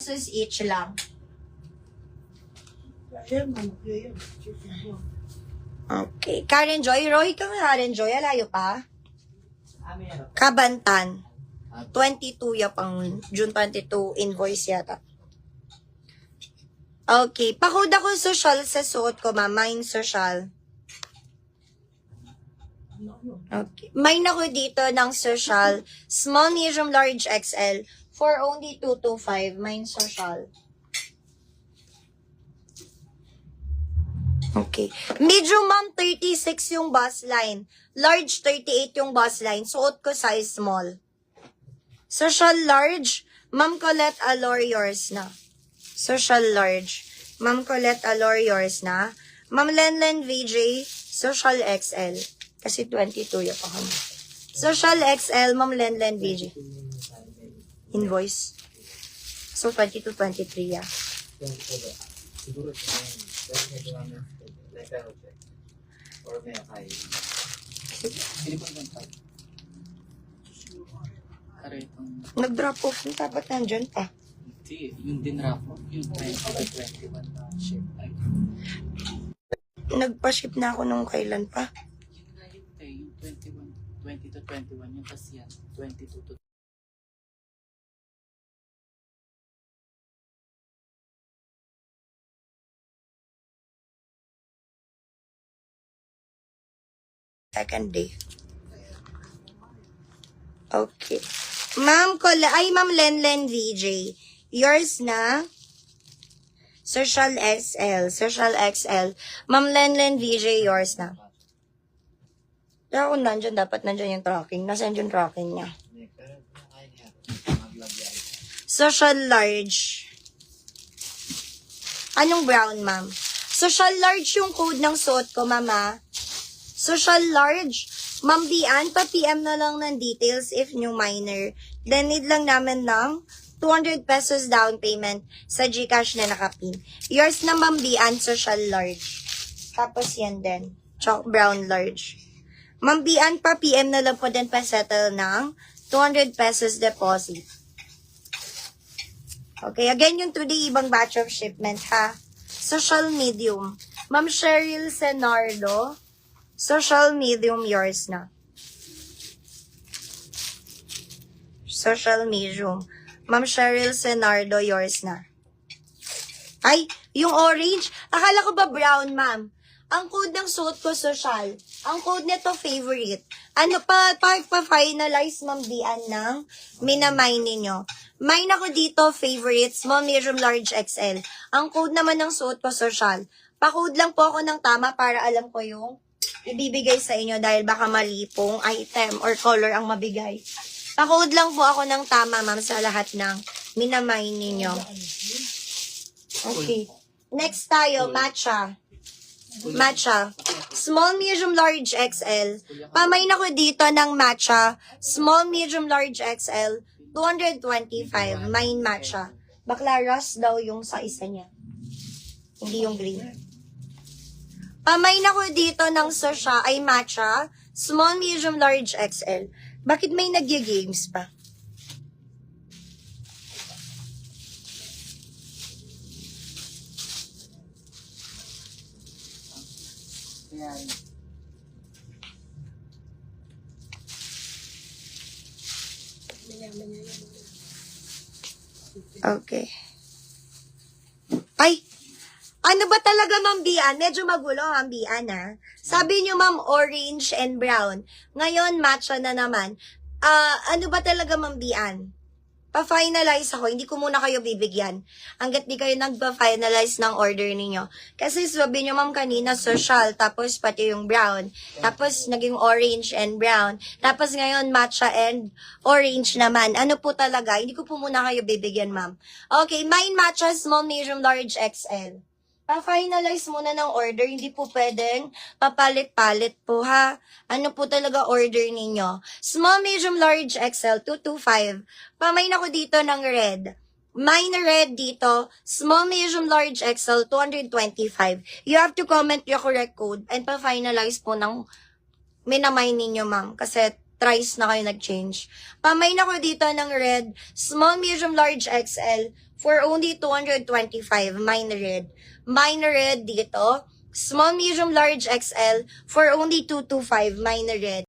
pesos each lang. Okay. Karen Joy. Roy ka nga, Karen Joy. Alayo pa. Kabantan. 22 ya pang June 22 invoice yata. Okay. Pakod ako social sa suot ko, ma'am. Mine social. Okay. Mine ako dito ng social. Small, medium, large, XL. For only 225. Mine social. Okay. Medium, ma'am, 36 yung bus line. Large, 38 yung bus line. Suot ko size small. Social large, Ma'am Colette Alor, yours na. Social large, Ma'am Colette Alor, yours na. Ma'am Lenlen VJ, social XL. Kasi 22 yung pa kami. Social XL, Ma'am Lenlen VJ. Invoice. So, 22, 23, yeah. Siguro or may akay. Hindi po naman tayo. Nag-drop off yung dapat nandyan pa. Hindi, yung dinrap mo, yung 20-21 na ship. Nagpa-ship na ako nung kailan pa. Yun nga yun, yung 20 to 21, yung kasi yan, 22 to second day. Okay. Ma'am Lenlen VJ. Yours na. Social XL. Social XL. Ma'am Lenlen VJ, yours na. Kaya kung nandyan, dapat nandyan yung tracking. Nasaan yung tracking niya? Social large. Anong brown, ma'am? Social large yung code ng suot ko, mama. Social large. Ma'am Dian, pa-PM na lang ng details if new minor. Then need lang namin ng 200 pesos down payment sa GCash na nakapin. Yours na Ma'am Dian, social large. Tapos yan din. Chalk brown large. Ma'am Dian, pa-PM na lang po din pa-settle ng 200 pesos deposit. Okay, again yung today ibang batch of shipment ha. Social medium. Ma'am Cheryl Senardo. Social medium, yours na. Social medium. Ma'am Cheryl Senardo, yours na. Ay, yung orange. Akala ko ba brown, ma'am? Ang code ng suot ko, social. Ang code nito, favorite. Ano pa-finalize, ma'am Dian, ng minamine ninyo. Mine ako dito, favorite, small, medium, large, XL. Ang code naman ng suot ko, social. Pa-code lang po ako ng tama para alam ko yung ibibigay sa inyo dahil baka mali pong item or color ang mabigay. Pa-code lang po ako ng tama, ma'am, sa lahat ng minamine ninyo. Okay. Next tayo, matcha. Matcha. Small, medium, large, XL. Pamain ako dito ng matcha. Small, medium, large, XL. 225. Mine matcha. Bakla rust daw yung sa isa niya. Hindi yung green. Pamain ako dito ng sasha ay matcha. Small, medium, large, XL. Bakit may nag-games pa? Yan. Okay. Ay! Ano ba talaga, Ma'am Bian? Medyo magulo, Ma'am Bian, ha? Sabi niyo, Ma'am, orange and brown. Ngayon, matcha na naman. Ano ba talaga, Ma'am Bian? Pa-finalize ako. Hindi ko muna kayo bibigyan. Hanggat di kayo nagpa-finalize ng order ninyo. Kasi sabi niyo, Ma'am, kanina, social. Tapos, pati yung brown. Tapos, naging orange and brown. Tapos, ngayon, matcha and orange naman. Ano po talaga? Hindi ko po muna kayo bibigyan, Ma'am. Okay, mine matcha, small, medium, large, XL. Pa-finalize muna ng order, hindi po pwedeng papalit-palit po ha. Ano po talaga order ninyo? Small, medium, large, XL, 225. Pamain ako dito ng red. Mine red dito, small, medium, large, XL, 225. You have to comment your correct code and pa-finalize po ng minamine ninyo, ma'am. Kasi thrice na kayo nag-change. Pamain ako dito ng red, small, medium, large, XL for only 225. Mine red. Mine red dito. Small, medium, large, XL for only 225. Mine red.